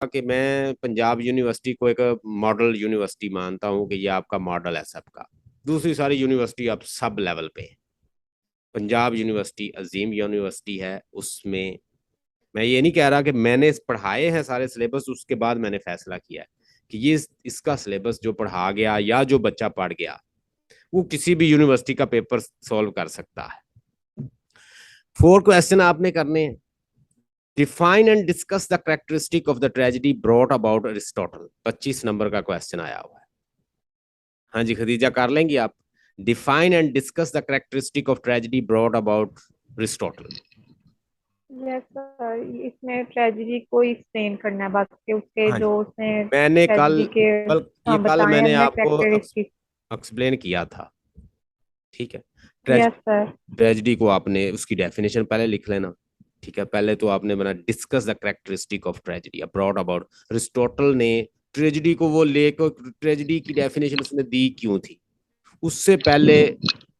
कि मैं पंजाब यूनिवर्सिटी को एक मॉडल यूनिवर्सिटी मानता हूँ कि ये आपका मॉडल है सबका। दूसरी सारी यूनिवर्सिटी अब सब लेवल पे है। पंजाब यूनिवर्सिटी अजीम यूनिवर्सिटी है। उसमें मैं ये नहीं कह रहा कि मैंने पढ़ाए हैं सारे सिलेबस उसके बाद मैंने फैसला किया है कि ये इसका सिलेबस जो पढ़ा गया या जो बच्चा पढ़ गया वो किसी भी यूनिवर्सिटी का पेपर सॉल्व कर सकता है। 4 क्वेश्चन आपने करने हैं। Define and discuss the characteristic of the tragedy brought about Aristotle. 25 number का क्वेश्चन आया हुआ है। हाँ जी खदीजा, कर लेंगी आप? Define and discuss the characteristic of tragedy brought about Aristotle. Yes sir, इसमें ट्रेजेडी को एक्सप्लेन करना है, बाकी उसके हाँ जी, जो उसने मैंने कल ट्रेजेडी के कल ये कल बताए मैंने हमने आपको कैरेक्टरिस्टिक। एक्सप्लेन किया था। ठीक है। Yes sir. ट्रेजेडी को आपने उसकी डेफिनेशन पहले लिख लेना। ठीक है, पहले तो आपने बना discuss the characteristic of tragedy abroad about. Aristotle ने ट्रेजेडी को वो लेकर ट्रेजेडी की डेफिनेशन उसने दी क्यों थी? उससे पहले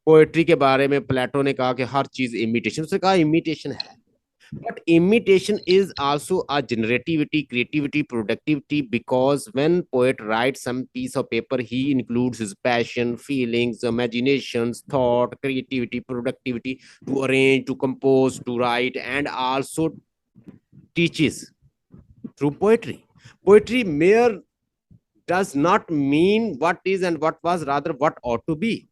पोएट्री के बारे में प्लेटो ने कहा कि हर चीज इमिटेशन, उसने कहा इमिटेशन है, but imitation is also a generativity, creativity, productivity, because when poet writes some piece of paper, he includes his passion, feelings, imaginations, thought, creativity, productivity to arrange, to compose, to write, and also teaches through poetry. Poetry mere does not mean what is and what was, rather what ought to be.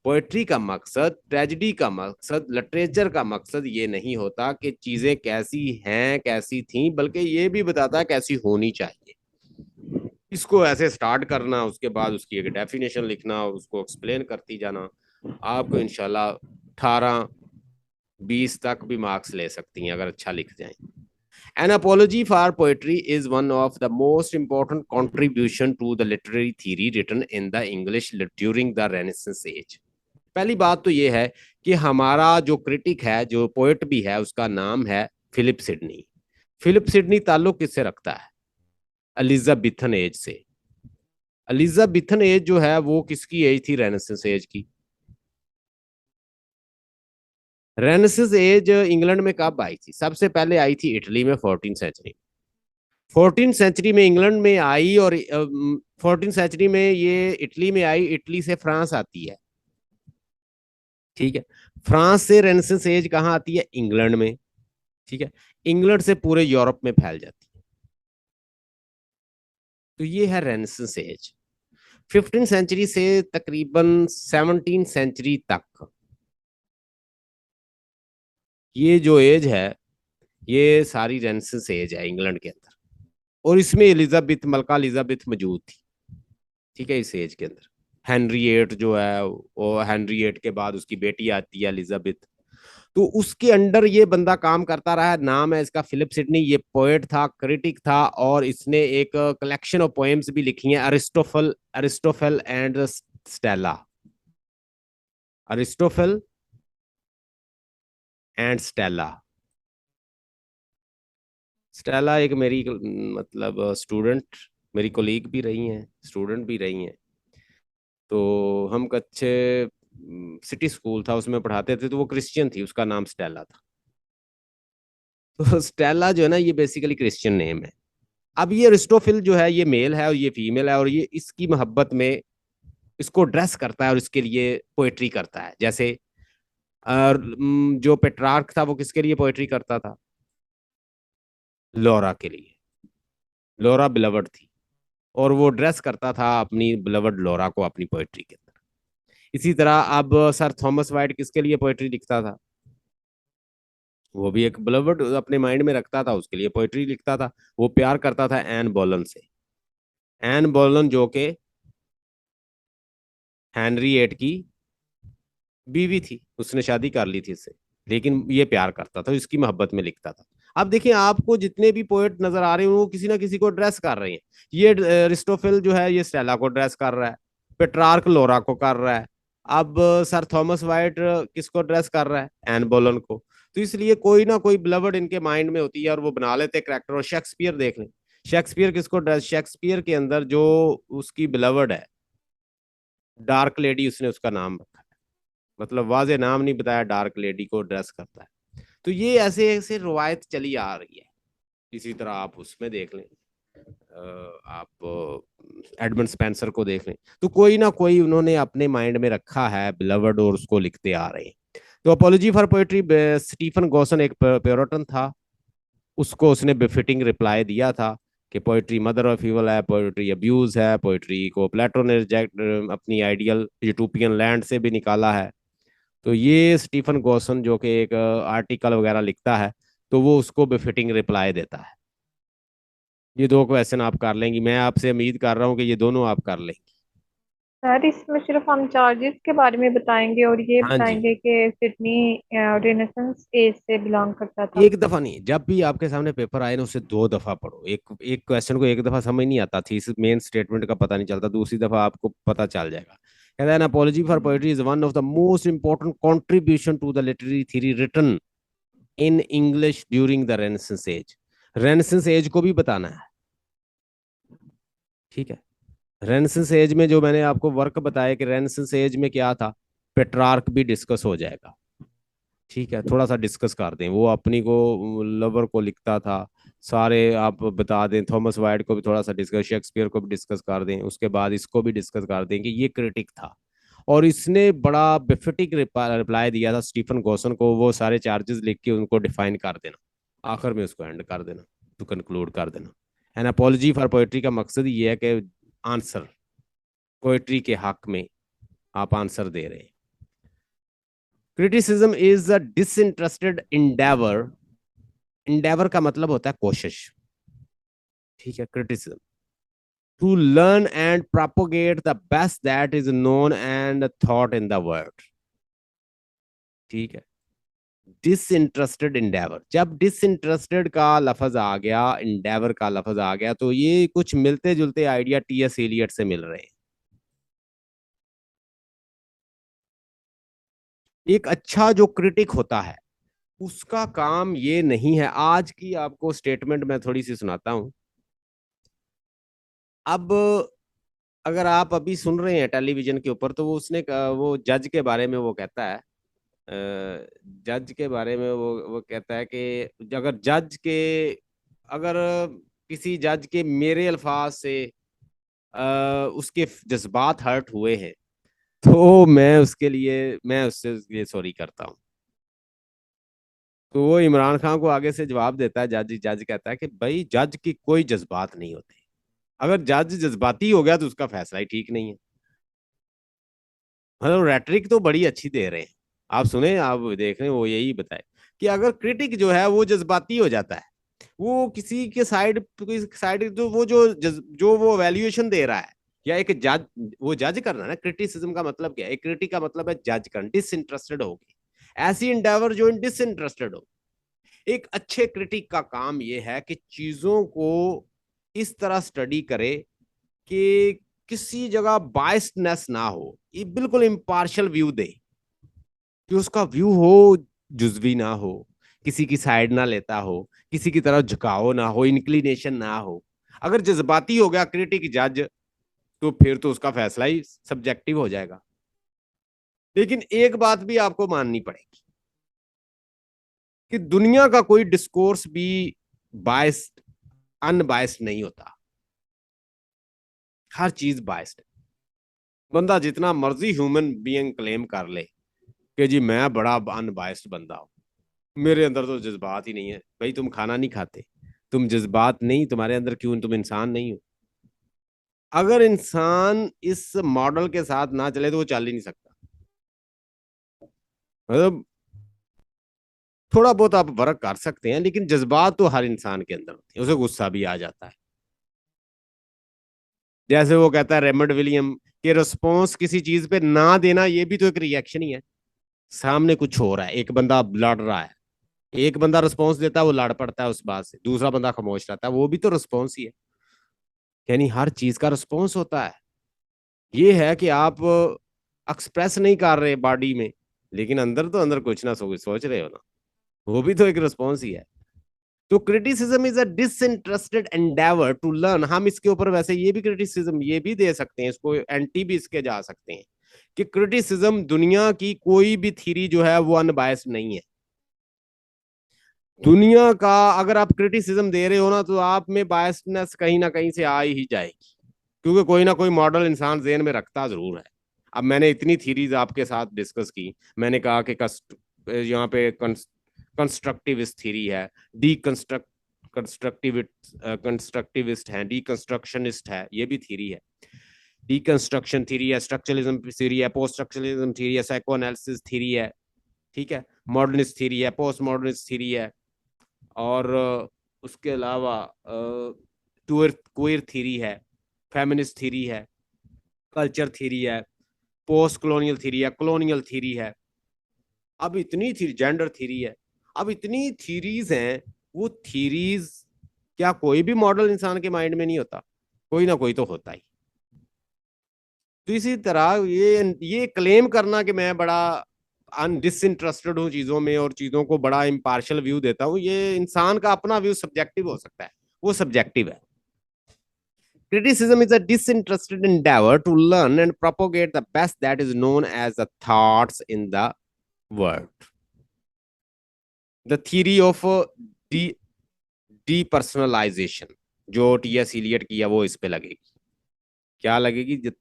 Poetry का मकसद, tragedy का मकसद, literature का मकसद ये नहीं होता कि चीजें कैसी हैं कैसी थी, बल्कि ये भी बताता है कैसी होनी चाहिए। इसको ऐसे स्टार्ट करना, उसके बाद उसकी एक डेफिनेशन लिखना और उसको एक्सप्लेन करती जाना, आपको इंशाल्लाह 18-20 तक भी मार्क्स ले सकती हैं अगर अच्छा लिख जाए। An apology for poetry is one of the most important contribution to the literary theory written in the English during the Renaissance age. पहली बात तो ये है कि हमारा जो क्रिटिक है, जो पोएट भी है, उसका नाम है फिलिप सिडनी। फिलिप सिडनी ताल्लुक किससे रखता है? एलिजाबेथन एज से। एलिजाबेथन एज जो है वो किसकी एज थी? रेनेसेंस एज की। रेनेसेंस एज इंग्लैंड में कब आई थी? सबसे पहले आई थी इटली में 14th सेंचुरी। 14th सेंचुरी में इंग्लैंड में आई और 14th सेंचुरी में ये इटली में आई। इटली से फ्रांस आती है। ठीक है। फ्रांस से रेनेसेंस एज कहाँ आती है? इंग्लैंड में। ठीक है। इंग्लैंड से पूरे यूरोप में फैल जाती है। तो ये है रेनेसेंस एज। 15th सेंचुरी से तकरीबन 17th सेंचुरी तक ये जो एज है ये सारी रेनेसेंस एज है इंग्लैंड के अंदर। और इसमें एलिजाबेथ, मलका एलिजाबेथ मौजूद थी। ठीक है, इस एज के अंदर हेनरी एट जो है, वो हेनरी एट के बाद उसकी बेटी आती है एलिजाबेथ। तो उसके अंडर ये बंदा काम करता रहा है। नाम है इसका फिलिप सिडनी। ये पोएट था, क्रिटिक था, और इसने एक कलेक्शन ऑफ पोएम्स भी लिखी हैं, Astrophel Astrophel and Stella. Astrophel and Stella. Stella एक मेरी मतलब स्टूडेंट, मेरी कोलीग भी रही हैं, स्टूडेंट भी रही हैं। तो हम कच्चे सिटी स्कूल था उसमें पढ़ाते थे, तो वो क्रिश्चियन थी, उसका नाम स्टेला था। तो स्टेला जो है ना, ये बेसिकली क्रिश्चियन नेम है। अब ये अरिस्टोफिल जो है ये मेल है और ये फीमेल है, और ये इसकी मोहब्बत में इसको ड्रेस करता है और इसके लिए पोएट्री करता है। जैसे जो पेट्रार्क था वो किसके लिए पोएट्री करता था? लोरा के लिए। लोरा बिलवड थी, और वो ड्रेस करता था अपनी बिलवड लोरा को अपनी पोएट्री के अंदर। इसी तरह अब सर थॉमस वाइट किसके लिए पोएट्री लिखता था? वो भी एक बिलवड अपने माइंड में रखता था, उसके लिए पोएट्री लिखता था। वो प्यार करता था एन बोलन से। एन बोलन जो के हेनरी एट की बीवी थी, उसने शादी कर ली थी इससे, लेकिन ये प्यार करता था, इसकी मोहब्बत में लिखता था। अब देखिए, आपको जितने भी पोएट नजर आ रहे हैं वो किसी ना किसी को ड्रेस कर रहे हैं। ये अरिस्टोफिल जो है ये स्टेला को ड्रेस कर रहा है, पेट्रार्क लोरा को कर रहा है। अब सर थॉमस वाइट किसको ड्रेस कर रहा है? एन बोलन को। तो इसलिए कोई ना कोई बिलवड इनके माइंड में होती है और वो बना लेते करेक्टर। और शेक्सपियर देख लें, शेक्सपियर किसको ड्रेस, शेक्सपियर के अंदर जो उसकी बिलवड है डार्क लेडी, उसने उसका नाम रखा है। मतलब वाजे नाम नहीं बताया, डार्क लेडी को ड्रेस करता है। तो ये ऐसे ऐसे रवायत चली आ रही है। इसी तरह आप उसमें देख लें, आप एडमंड स्पेंसर को देख लें, तो कोई ना कोई उन्होंने अपने माइंड में रखा है बिलवर्ड और उसको लिखते आ रहे हैं। तो apology for poetry, Stephen Gosson एक प्योरिटन था, उसको उसने बेफिटिंग रिप्लाई दिया था कि पोइट्री मदर ऑफ इवल है, पोइट्री अब्यूज है, पोइट्री को प्लेटो ने रिजेक्ट अपनी आइडियल यूटोपियन लैंड से भी निकाला है। तो ये स्टीफन गॉसन जो कि एक आर्टिकल वगैरह लिखता है, तो वो उसको बेफिटिंग रिप्लाई देता है। ये दो क्वेश्चन आप कर लेंगी, मैं आपसे उम्मीद कर रहा हूँ कि ये दोनों आप कर लेंगी। सर इसमें सिर्फ हम चार्जेस के बारे में बताएंगे और ये हाँ जी। बताएंगे कि सिडनी रेनेसांस एज से बिलोंग करता था। एक दफा नहीं, जब भी आपके सामने पेपर आए ना उसे दो दफा पढ़ो। एक एक क्वेश्चन को एक दफा समझ नहीं आता थी, इस मेन स्टेटमेंट का पता नहीं चलता, दूसरी दफा आपको पता चल जाएगा। कहता है, apology for poetry is one of the most important contribution to the literary theory written in English during the Renaissance age. Renaissance age को भी बताना है, ठीक है। रेनेसांस एज में जो मैंने आपको वर्क बताया कि रेनेसांस एज में क्या था, पेट्रार्क भी डिस्कस हो जाएगा, ठीक है। थोड़ा सा डिस्कस कर दें, वो अपनी को लवर को लिखता था, सारे आप बता दें, थॉमस वाइट को भी थोड़ा सा डिस्कस, शेक्सपियर को भी डिस्कस कर दें, उसके बाद इसको भी डिस्कस कर दें कि ये क्रिटिक था और इसने बड़ा बेफिटिक रिप्लाई दिया था स्टीफन गॉसन को। वो सारे चार्जेस लिख के उनको डिफाइन कर देना, आखिर में उसको एंड कर देना, तो कंक्लूड कर देना। एन अपॉलजी फॉर पोएट्री का मकसद ये है कि आंसर, पोएट्री के हक में आप आंसर दे रहे हैं। Criticism is a disinterested endeavour, endeavour का मतलब होता है कोशिश, ठीक है। Criticism to learn and propagate the best that is known and thought in the world, ठीक है। डिसइंटरेस्टेड इंडेवर, जब डिसइंटरेस्टेड का लफज आ गया, इंडेवर का लफज आ गया, तो ये कुछ मिलते जुलते आइडिया टीएस एलियट से मिल रहे हैं। एक अच्छा जो क्रिटिक होता है उसका काम ये नहीं है, आज की आपको स्टेटमेंट मैं थोड़ी सी सुनाता हूं। अब अगर आप अभी सुन रहे हैं टेलीविजन के ऊपर, तो वो उसने वो जज के बारे में वो कहता है, जज के बारे में वो कहता है कि अगर जज के, अगर किसी जज के मेरे अल्फाज से उसके जज्बात हर्ट हुए हैं, तो मैं उससे ये सॉरी करता हूँ। तो वो इमरान खान को आगे से जवाब देता है, जज जज कहता है कि भाई जज की कोई जज्बात नहीं होते, अगर जज जज्बाती हो गया तो उसका फैसला ही ठीक नहीं है। मतलब रैट्रिक तो बड़ी अच्छी दे रहे हैं, आप सुने, आप देख रहे हैं, वो यही बताए कि अगर क्रिटिक जो है वो जज्बाती हो जाता है, वो किसी साइड जो वो वैल्यूएशन दे रहा है, या एक जज, वो जज करना ना, क्रिटिसिज्म का मतलब क्या है, एक क्रिटिक का मतलब है जज करना, डिसइंटरेस्टेड होगी, ऐसी इंडेवर जो डिसइंटरेस्टेड हो। एक अच्छे क्रिटिक का काम ये है कि चीजों को इस तरह स्टडी करे कि किसी जगह बायसनेस ना हो, ये बिल्कुल इम्पार्शियल व्यू दे, कि उसका व्यू हो जुजवी ना हो, किसी की साइड ना लेता हो, किसी की तरफ झुकाव ना हो, इंक्लिनेशन ना हो। अगर जज्बाती हो गया क्रिटिक जज, तो फिर तो उसका फैसला ही सब्जेक्टिव हो जाएगा। लेकिन एक बात भी आपको माननी पड़ेगी कि दुनिया का कोई डिस्कोर्स भी बायस्ड, अनबायस्ड नहीं होता, हर चीज बायस्ड है। बंदा जितना मर्जी ह्यूमन बीइंग क्लेम कर ले कि जी मैं बड़ा अनबायस्ड बंदा हूं, मेरे अंदर तो जज्बात ही नहीं है, भाई तुम खाना नहीं खाते, तुम जज्बात नहीं तुम्हारे अंदर, क्यों तुम इंसान नहीं हो? अगर इंसान इस मॉडल के साथ ना चले तो वो चल ही नहीं सकता। मतलब थोड़ा बहुत आप वर्क कर सकते हैं, लेकिन जज्बात तो हर इंसान के अंदर होते हैं, उसे गुस्सा भी आ जाता है। जैसे वो कहता है रेमंड विलियम कि रिस्पॉन्स किसी चीज पे ना देना ये भी तो एक रिएक्शन ही है। सामने कुछ हो रहा है, एक बंदा लड़ रहा है, एक बंदा रिस्पॉन्स देता है, वो लड़ पड़ता है उस बात से, दूसरा बंदा खामोश रहता है, वो भी तो रिस्पॉन्स ही है। यानी हर चीज का रिस्पॉन्स होता है। ये है कि आप एक्सप्रेस नहीं कर रहे बॉडी में, लेकिन अंदर तो अंदर कुछ ना सोच रहे हो ना, वो भी तो एक रिस्पॉन्स ही है। तो criticism is a disinterested endeavour to learn. हम इसके ऊपर वैसे ये भी क्रिटिसिज्म ये भी दे सकते हैं, इसको एंटी भी इसके जा सकते हैं कि क्रिटिसिज्म, दुनिया की कोई भी थ्योरी जो है वो अनबायस्ड नहीं है। दुनिया का अगर आप क्रिटिसिज्म दे रहे हो ना, तो आप में बायसनेस कहीं ना कहीं से आ ही जाएगी, क्योंकि कोई ना कोई मॉडल इंसान जेहन में रखता जरूर है। अब मैंने इतनी थीरीज आपके साथ डिस्कस की, मैंने कहा कि यहाँ पे कंस्ट्रक्टिविस्ट थीरी है, डी कंस्ट्रक्टिविस्ट है, डीकंस्ट्रक्शनिस्ट है, ये भी थीरी है। डीकंस्ट्रक्शन थीरी है, स्ट्रक्चरलिज्म थीरी है, पोस्ट स्ट्रक्चरलिज्म थीरी है, साइको एनालिसिस थीरी है, ठीक है, मॉडर्निस्ट थीरी है, पोस्ट मॉडर्निस्ट थीरी है, और उसके अलावा क्वेयर थीरी है, फेमिनिस्ट थीरी है, कल्चर थीरी है, पोस्ट कॉलोनियल थीरी है, कॉलोनियल थीरी है, अब इतनी थी जेंडर थीरी है, अब इतनी थीरीज हैं। वो थीरीज, क्या कोई भी मॉडल इंसान के माइंड में नहीं होता? कोई ना कोई तो होता ही। तो इसी तरह ये क्लेम करना कि मैं बड़ा डिसइंटरेस्टेड हूँ चीजों में और चीजों को बड़ा इम्पार्शियल व्यू देता हूँ, ये इंसान का अपना व्यू सब्जेक्टिव हो सकता है, वो सब्जेक्टिव है। Criticism is a disinterested endeavor to learn and propagate the best that is known as the thoughts in the world. The theory of de depersonalization, जो टीएस इलियट की है, वो इस पे लगेगी। क्या लगेगी? The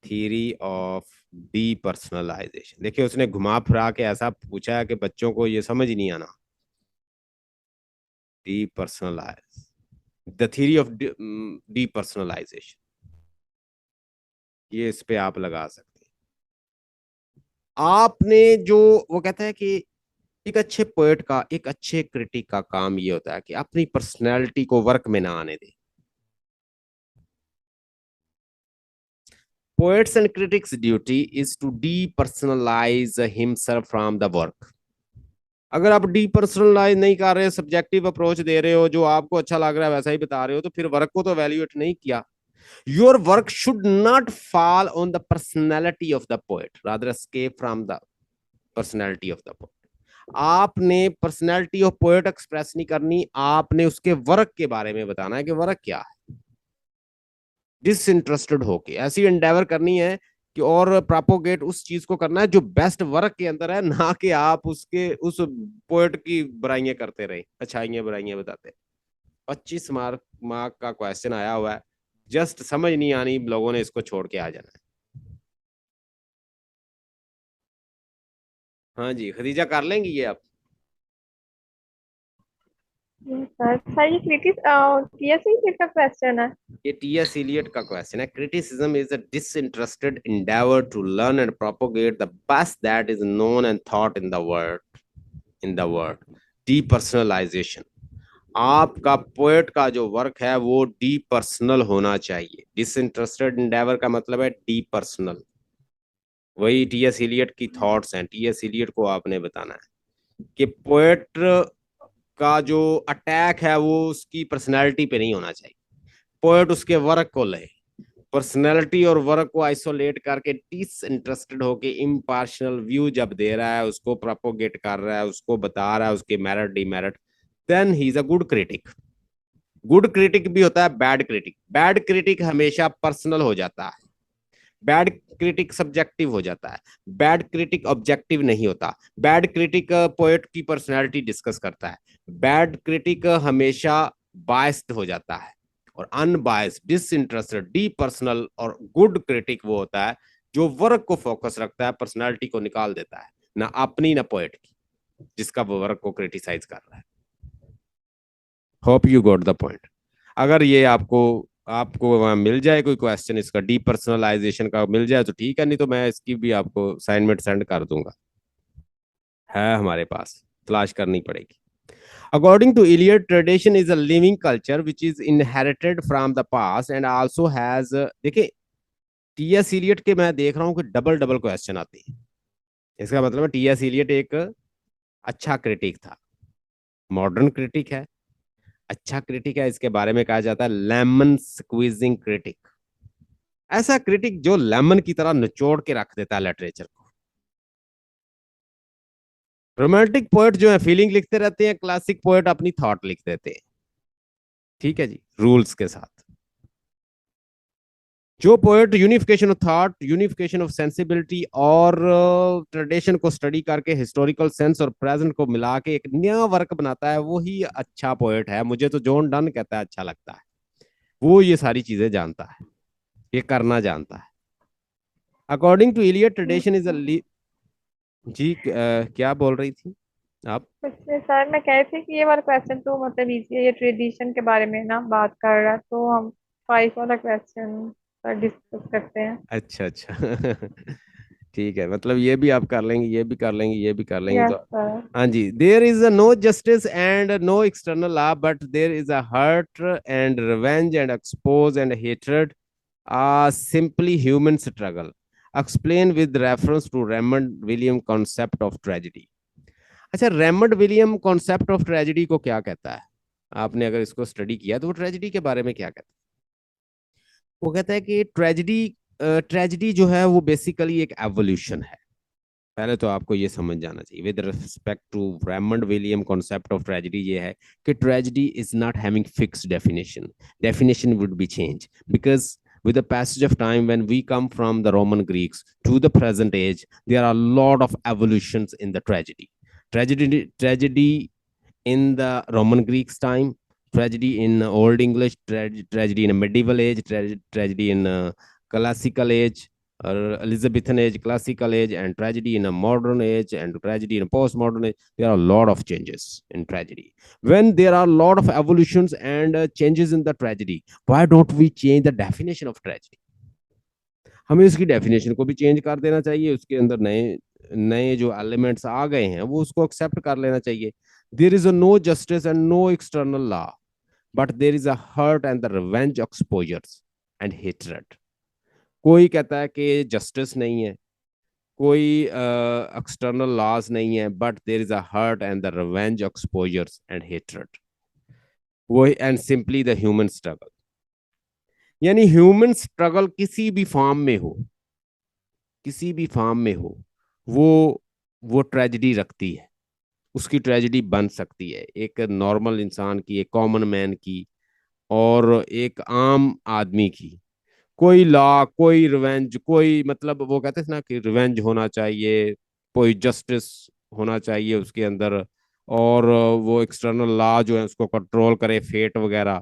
theory of depersonalisation. देखिए, उसने घुमा फिरा के ऐसा पूछा है कि बच्चों को ये समझ नहीं आना। डीपर्सनलाइज, द थ्योरी ऑफ डीपर्सनलाइजेशन, ये इस पे आप लगा सकते हैं। आपने जो, वो कहता है कि एक अच्छे पोएट का, एक अच्छे क्रिटिक का काम ये होता है कि अपनी पर्सनैलिटी को वर्क में ना आने दे। Poets and critics' duty is to depersonalize himself from the work. अगर आप डीपर्सनलाइज नहीं कर रहे, सब्जेक्टिव अप्रोच दे रहे हो, जो आपको अच्छा लग रहा है वैसा ही बता रहे हो, तो फिर वर्क को तो वैल्यूएट नहीं किया। Your work should not fall on the personality of the poet, rather escape from the personality of the poet. आपने पर्सनैलिटी ऑफ पोएट एक्सप्रेस नहीं करनी, आपने उसके वर्क के बारे में बताना है कि वर्क क्या है। डिसइंटरेस्टेड होके ऐसी एंडेवर करनी है कि, और प्रोपोगेट उस चीज को करना है जो बेस्ट वर्क के अंदर है, ना कि आप उसके उस पोएट की बुराइयां करते रहे, अच्छाइयां बुराइयां बताते। 25 मार्क का क्वेश्चन आया हुआ है, जस्ट समझ नहीं आनी, लोगों ने इसको छोड़ के आ जाना है। हाँ जी, खदीजा कर लेंगी ये आप? सर ये टीएससी का क्वेश्चन है। ये टीएस इलियट का क्वेश्चन है। Criticism is a disinterested endeavor to learn and propagate the best that is known and thought in the world. Depersonalization, आपका पोएट का जो वर्क है वो डीपर्सनल होना चाहिए। डिसइंटरेस्टेड endeavor का मतलब है डीपर्सनल। वही टीएस इलियट की थॉट्स हैं। टीएस इलियट को आपने बताना है कि पोएट का जो अटैक है वो उसकी पर्सनैलिटी पे नहीं होना चाहिए। पोएट उसके वर्क को ले, पर्सनैलिटी और वर्क को आइसोलेट करके डिसइंटरेस्टेड होके इम्पार्शियल व्यू जब दे रहा है, उसको प्रोपोगेट कर रहा है, उसको बता रहा है उसके merit demerit, then he is a good critic. Good critic भी होता है बैड क्रिटिक। बैड क्रिटिक हमेशा पर्सनल हो जाता है, बैड क्रिटिक सब्जेक्टिव हो जाता है, बैड क्रिटिक ऑब्जेक्टिव नहीं होता। बैड क्रिटिक पोएट की पर्सनैलिटी डिस्कस करता है, बैड क्रिटिक हमेशा बायस्ड हो जाता है, और अनबायस्ड, डिसइंटरेस्टेड, डीपर्सनल और गुड क्रिटिक वो होता है जो वर्क को फोकस रखता है, पर्सनैलिटी को निकाल देता है, ना अपनी ना पोएट की, जिसका वो वर्क को क्रिटिसाइज कर रहा है। Hope you got the point. अगर ये आपको आपको वहां मिल जाए कोई क्वेश्चन इसका डीपर्सनलाइजेशन का मिल जाए तो ठीक है, नहीं तो मैं इसकी भी आपको असाइनमेंट सेंड कर दूंगा, है हमारे पास, तलाश करनी पड़ेगी। According to Iliad, tradition is a living culture which is inherited from the past and also has देखिए, टीएस इलियट के मैं देख रहा हूँ कि डबल डबल क्वेश्चन आते हैं। इसका मतलब है टीएस इलियट एक अच्छा क्रिटिक था, मॉडर्न क्रिटिक है, अच्छा क्रिटिक है। इसके बारे में कहा जाता है लेमन स्क्वीजिंग क्रिटिक। ऐसा क्रिटिक जो लेमन की तरह निचोड़ के रख देता है लिटरेचर को। रोमांटिक पोएट जो है फीलिंग लिखते रहते हैं, क्लासिक पोएट अपनी थॉट लिख देते हैं। ठीक है जी, रूल्स के साथ। जो poet unification of thought, unification of sensibility और ट्रेडिशन को स्टडी करके हिस्टोरिकल सेंस और प्रेजेंट को मिला के एक नया वर्क बनाता है, वो ही अच्छा पोएट है। मुझे तो जॉन डन कहता है अच्छा लगता है। वो ये सारी चीजें जानता है, ये करना जानता है। According to Iliad tradition is a जी क्या बोल रही थी आप? कुछ नहीं सर, मैं कह रही थी कि ये वाला क्वेश्चन तो मतलब इजी है, ये ट्रेडिशन के बारे में ना बात कर रहा है, तो हम 5 वाला क्वेश्चन पर डिस्कस करते हैं। अच्छा अच्छा ठीक है, मतलब ये भी आप कर लेंगे, ये भी कर लेंगे, ये भी कर लेंगे यस तो। सर। हाँ जी, there is no justice and no external law but there is a hurt and revenge and expose and hatred, a simply human struggle explained with reference to Raymond William concept of tragedy। अच्छा, Raymond William concept of tragedy को क्या कहता है? आपने अगर इसको study किया तो वो ट्रेजेडी के बारे में क्या कहता है? वो कहता है कि ट्रेजेडी, ट्रेजेडी जो है वो बेसिकली एक एवोल्यूशन है। पहले तो आपको ये समझ जाना चाहिए with respect to Raymond William concept of tragedy, ये है कि tragedy is not having fixed definition, definition would be change because with the passage of time when we come from the Roman Greeks to the present age, there are a lot of evolutions in the tragedy. Tragedy in the Roman Greeks time, tragedy in Old English, tragedy in a medieval age, tragedy in classical age, Elizabethan age, classical age, and tragedy in a modern age, and tragedy in a postmodern age. There are a lot of changes in tragedy. When there are a lot of evolutions and changes in the tragedy, why don't we change the definition of tragedy? हमें उसकी definition को भी change कर देना चाहिए, उसके अंदर नए नए जो एलिमेंट्स आ गए हैं वो उसको एक्सेप्ट कर लेना चाहिए। There is a no justice and no external law but there is a hurt and the revenge exposures and hatred. कोई कहता है कि जस्टिस नहीं है, कोई एक्सटर्नल लॉज नहीं है, but there is a hurt and the revenge exposures and hatred, वो and simply the human struggle. यानी ह्यूमन स्ट्रगल किसी भी फॉर्म में हो, किसी भी फॉर्म में हो, वो ट्रेजेडी रखती है, उसकी ट्रेजेडी बन सकती है एक नॉर्मल इंसान की, एक कॉमन मैन की, और एक आम आदमी की। कोई लॉ, कोई रिवेंज, कोई मतलब वो कहते हैं ना कि रिवेंज होना चाहिए, कोई जस्टिस होना चाहिए उसके अंदर, और वो एक्सटर्नल लॉ जो है उसको कंट्रोल करे, फेट वगैरह,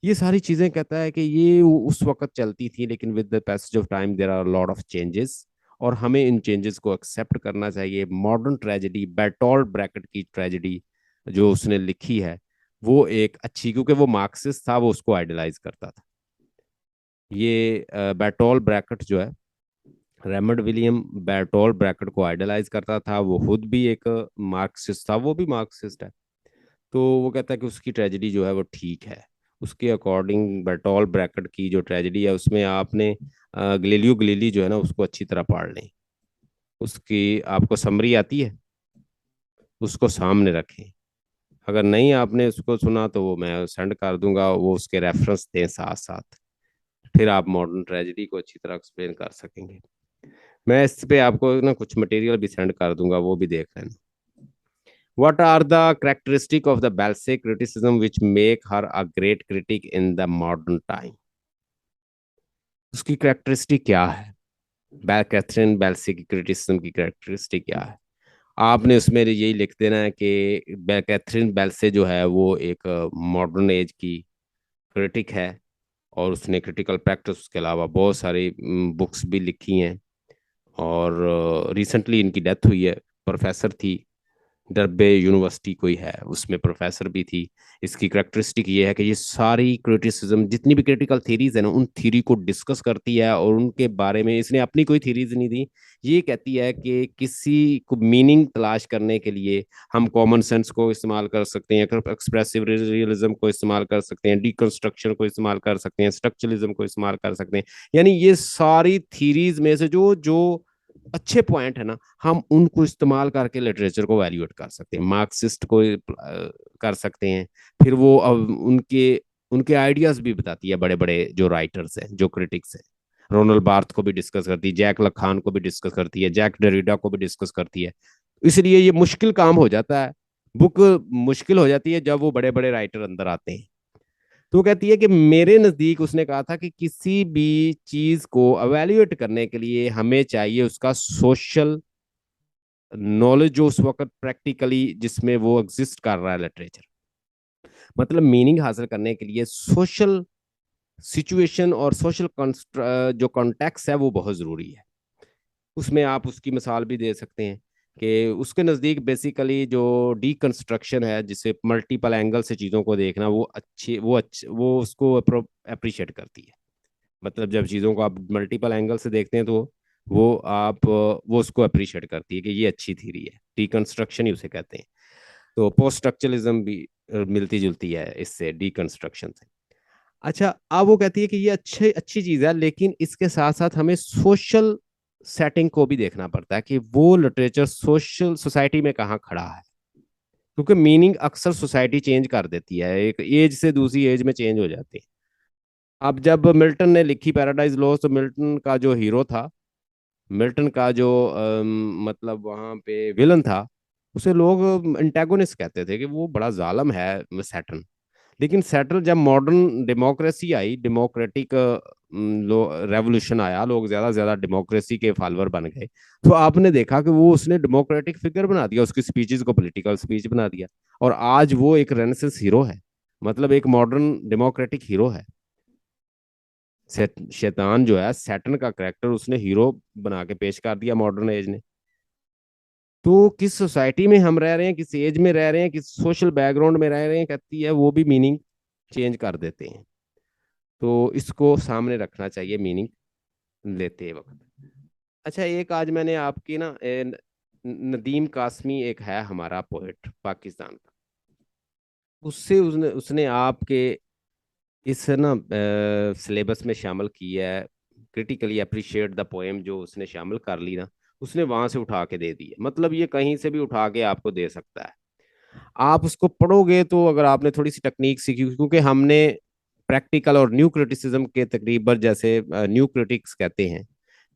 ये सारी चीजें कहता है कि ये उस वक्त चलती थी, लेकिन with the passage of time there are lot of changes, और हमें इन चेंजेस को एक्सेप्ट करना चाहिए। मॉडर्न ट्रेजेडी, बेर्टोल्ट ब्रैकेट की ट्रेजेडी जो उसने लिखी है वो एक अच्छी, क्योंकि वो मार्क्सिस्ट था, वो उसको आइडलाइज करता था। ये बेर्टोल्ट ब्रैकेट जो है, रेमंड विलियम बेर्टोल्ट ब्रैकेट को आइडलाइज करता था, वो खुद भी एक मार्क्सिस्ट था, वो भी मार्क्सिस्ट है। तो वो कहता है कि उसकी ट्रेजेडी जो है वो ठीक है। उसके अकॉर्डिंग बर्टोल्ट ब्रैकेट की जो ट्रेजेडी है उसमें आपने गलीलियो गलीली जो है ना उसको अच्छी तरह पढ़ लें, उसकी आपको समरी आती है, उसको सामने रखें। अगर नहीं आपने उसको सुना तो वो मैं सेंड कर दूंगा, वो उसके रेफरेंस दें साथ साथ, फिर आप मॉडर्न ट्रेजेडी को अच्छी तरह एक्सप्लेन कर सकेंगे। मैं इस पे आपको ना कुछ मटेरियल भी सेंड कर दूंगा, वो भी देख लेना। What are the characteristics of the Balzac criticism which make her a great critic in the modern time? उसकी कैरेक्टरिस्टिक क्या है? कैथरीन बेल्सी की क्रिटिसिज्म की कैरेक्टरिस्टिक क्या है? आपने उसमें यही लिख देना है कि कैथरीन बेल्से जो है वो एक मॉडर्न एज की क्रिटिक है, और उसने क्रिटिकल प्रैक्टिस के अलावा बहुत सारी बुक्स भी लिखी हैं, और रिसेंटली इनकी डेथ हुई है। प्रोफेसर थी, डरबे यूनिवर्सिटी कोई है, उसमें प्रोफेसर भी थी। इसकी करेक्टरिस्टिक ये है कि ये सारी क्रिटिसिज्म, जितनी भी क्रिटिकल थीरीज है ना, उन थीरी को डिस्कस करती है, और उनके बारे में इसने अपनी कोई थीरीज नहीं दी। ये कहती है कि किसी को मीनिंग तलाश करने के लिए हम कॉमन सेंस को इस्तेमाल कर सकते हैं, एक्सप्रेसिव रियलिज्म को इस्तेमाल कर सकते हैं, डिकंस्ट्रक्शन को इस्तेमाल कर सकते हैं, स्ट्रक्चरलिज्म को इस्तेमाल कर सकते हैं। यानी ये सारी थीरीज में से जो जो अच्छे पॉइंट है ना, हम उनको इस्तेमाल करके लिटरेचर को वैल्यूएट कर सकते हैं, मार्क्सिस्ट को कर सकते हैं। फिर वो उनके उनके आइडियाज भी बताती है, बड़े बड़े जो राइटर्स हैं, जो क्रिटिक्स हैं। रोनल बार्थ को भी डिस्कस करती है, जैक लखान को भी डिस्कस करती है, जैक डेरिडा को भी डिस्कस करती है। इसलिए ये मुश्किल काम हो जाता है, बुक मुश्किल हो जाती है जब वो बड़े बड़े राइटर अंदर आते हैं। तो वो कहती है कि मेरे नजदीक, उसने कहा था कि किसी भी चीज को अवेल्युएट करने के लिए हमें चाहिए उसका सोशल नॉलेज, जो उस वक्त प्रैक्टिकली जिसमें वो एग्जिस्ट कर रहा है लिटरेचर। मतलब मीनिंग हासिल करने के लिए सोशल सिचुएशन और सोशल जो कॉन्टेक्स्ट है वो बहुत जरूरी है। उसमें आप उसकी मिसाल भी दे सकते हैं कि उसके नज़दीक बेसिकली जो डीकंस्ट्रक्शन है, जिसे मल्टीपल एंगल से चीज़ों को देखना, वो उसको अप्रिशिएट करती है। मतलब जब चीज़ों को आप मल्टीपल एंगल से देखते हैं तो वो उसको अप्रिशिएट करती है कि ये अच्छी थ्योरी है। डीकंस्ट्रक्शन ही उसे कहते हैं। तो पोस्ट स्ट्रक्चरलिज्म भी मिलती जुलती है इससे, डीकंस्ट्रक्शन से। अच्छा, अब वो कहती है कि ये अच्छी अच्छी चीज है, लेकिन इसके साथ साथ हमें सोशल सेटिंग को भी देखना पड़ता है कि वो लिटरेचर सोशल सोसाइटी में कहाँ खड़ा है। क्योंकि मीनिंग अक्सर सोसाइटी चेंज कर देती है, एक एज से दूसरी एज में चेंज हो जाती है। अब जब मिल्टन ने लिखी पैराडाइज लॉस्ट, तो मिल्टन का जो हीरो था, मिल्टन का जो मतलब वहां पे विलन था, उसे लोग एंटागोनिस्ट कहते थे कि वो बड़ा जालिम है सैटर्न। लेकिन सेटल जब मॉडर्न डेमोक्रेसी आई, डेमोक्रेटिक रेवोल्यूशन आया, लोग ज्यादा से ज्यादा डेमोक्रेसी के फॉलोअर बन गए, तो आपने देखा कि वो उसने डेमोक्रेटिक फिगर बना दिया, उसकी स्पीचेस को पॉलिटिकल स्पीच बना दिया। और आज वो एक रेनेसेंस हीरो है, मतलब एक मॉडर्न डेमोक्रेटिक हीरो है। शैतान जो है, सैटन का करेक्टर उसने हीरो बना के पेश कर दिया मॉडर्न एज ने। तो किस सोसाइटी में हम रह रहे हैं, किस एज में रह रहे हैं, किस सोशल बैकग्राउंड में रह रहे हैं, कहती है वो भी मीनिंग चेंज कर देते हैं। तो इसको सामने रखना चाहिए मीनिंग लेते वक्त। अच्छा, एक आज मैंने आपकी ना नदीम कासमी एक है हमारा पोएट पाकिस्तान का, उससे उसने उसने आपके इस ना सिलेबस में शामिल किया है। क्रिटिकली अप्रिशिएट द पोएम जो उसने शामिल कर ली ना, उसने वहां से उठा के दे दी है। मतलब ये कहीं से भी उठा के आपको दे सकता है। आप उसको पढ़ोगे तो, अगर आपने थोड़ी सी टेक्निक सीखी, क्योंकि हमने प्रैक्टिकल और न्यू क्रिटिसिज्म के तकरीबन, जैसे न्यू क्रिटिक्स कहते हैं,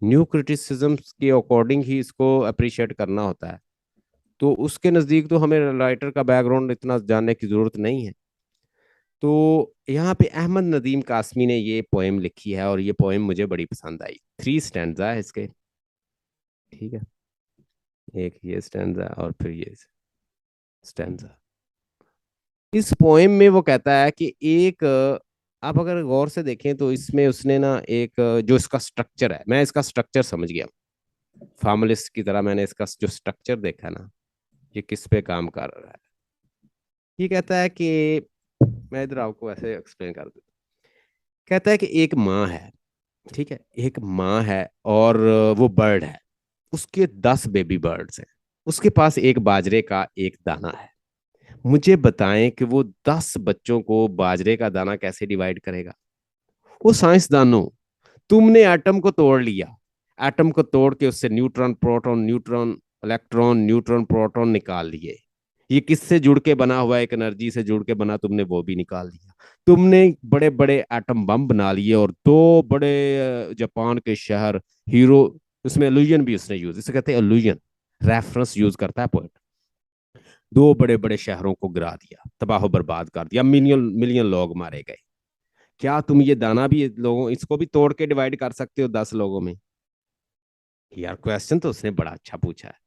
न्यू क्रिटिसिज्म के अकॉर्डिंग ही इसको अप्रिशिएट करना होता है। तो उसके नज़दीक तो हमें राइटर का बैकग्राउंड इतना जानने की ज़रूरत नहीं है। तो यहाँ पे अहमद नदीम कासमी ने ये पोएम लिखी है, और ये पोएम मुझे बड़ी पसंद आई। 3 स्टैंजा है इसके, ठीक है। एक ये स्टैंजा और फिर ये स्टैंजा। इस पोएम में वो कहता है कि एक आप अगर गौर से देखें तो इसमें उसने ना एक जो इसका स्ट्रक्चर है, मैं इसका स्ट्रक्चर समझ गया फार्मलिस्ट की तरह। मैंने इसका जो स्ट्रक्चर देखा ना, ये किस पे काम कर रहा है। ये कहता है कि, मैं इधर आपको ऐसे एक्सप्लेन कर दूं। कहता है कि एक माँ है, ठीक है, एक माँ है, और वो बर्ड है, उसके 10 बेबी बर्ड्स हैं। उसके पास एक बाजरे का एक दाना है। मुझे बताएं कि वो 10 बच्चों को बाजरे का दाना कैसे डिवाइड करेगा। वो साइंसदानों, तुमने एटम को तोड़ लिया, एटम को तोड़ के उससे neutron proton neutron electron neutron proton निकाल लिए। ये किससे जुड़ के बना हुआ है, एक एनर्जी से जुड़ के बना, तुमने वो भी निकाल दिया। तुमने बड़े बड़े एटम बम बना लिए, और 2 बड़े जापान के शहर हीरो, उसमें एल्यूजन भी उसने यूज, इसे कहते हैं एल्यूजन, रेफरेंस यूज करता है पोएट। 2 बड़े बड़े शहरों को गिरा दिया, तबाह बर्बाद कर दिया, मिलियन मिलियन लोग मारे गए। क्या तुम ये दाना भी लोगों, इसको भी तोड़ के डिवाइड कर सकते हो 10 लोगों में? यार क्वेश्चन तो उसने बड़ा अच्छा पूछा है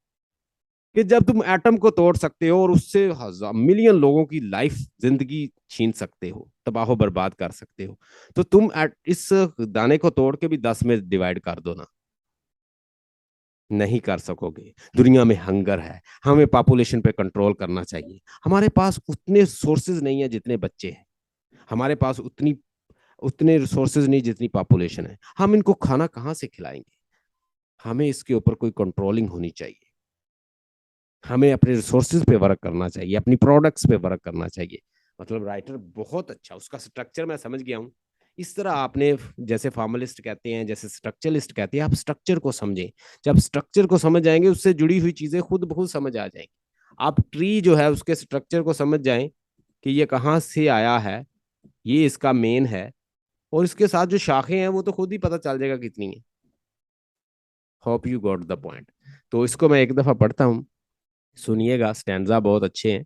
कि जब तुम एटम को तोड़ सकते हो और उससे हजार मिलियन लोगों की लाइफ, जिंदगी छीन सकते हो, तबाह बर्बाद कर सकते हो, तो तुम इस दाने को तोड़ के भी 10 में डिवाइड कर दो ना। नहीं कर सकोगे। दुनिया में हंगर है, हमें पॉपुलेशन पे कंट्रोल करना चाहिए। हमारे पास उतने सोर्सेज नहीं है जितने बच्चे हैं, हमारे पास उतने रिसोर्सेज नहीं जितनी पॉपुलेशन है। हम इनको खाना कहाँ से खिलाएंगे? हमें इसके ऊपर कोई कंट्रोलिंग होनी चाहिए। हमें अपने रिसोर्सेज पे वर्क करना चाहिए, अपनी प्रोडक्ट्स पे वर्क करना चाहिए। मतलब राइटर बहुत अच्छा, उसका स्ट्रक्चर मैं समझ गया हूँ। इस तरह आपने, जैसे फॉर्मलिस्ट कहते हैं, जैसे स्ट्रक्चरलिस्ट कहते हैं, आप स्ट्रक्चर को समझें। जब स्ट्रक्चर को समझ जाएंगे, उससे जुड़ी हुई चीजें खुद ब खुद समझ आ जाएंगी। आप ट्री जो है उसके स्ट्रक्चर को समझ जाएं कि ये कहाँ से आया है, ये इसका मेन है, और इसके साथ जो शाखें हैं वो तो खुद ही पता चल जाएगा कितनी है। Hope you got the point. तो इसको मैं एक दफा पढ़ता हूँ, सुनिएगा, स्टैंजा बहुत अच्छे हैं।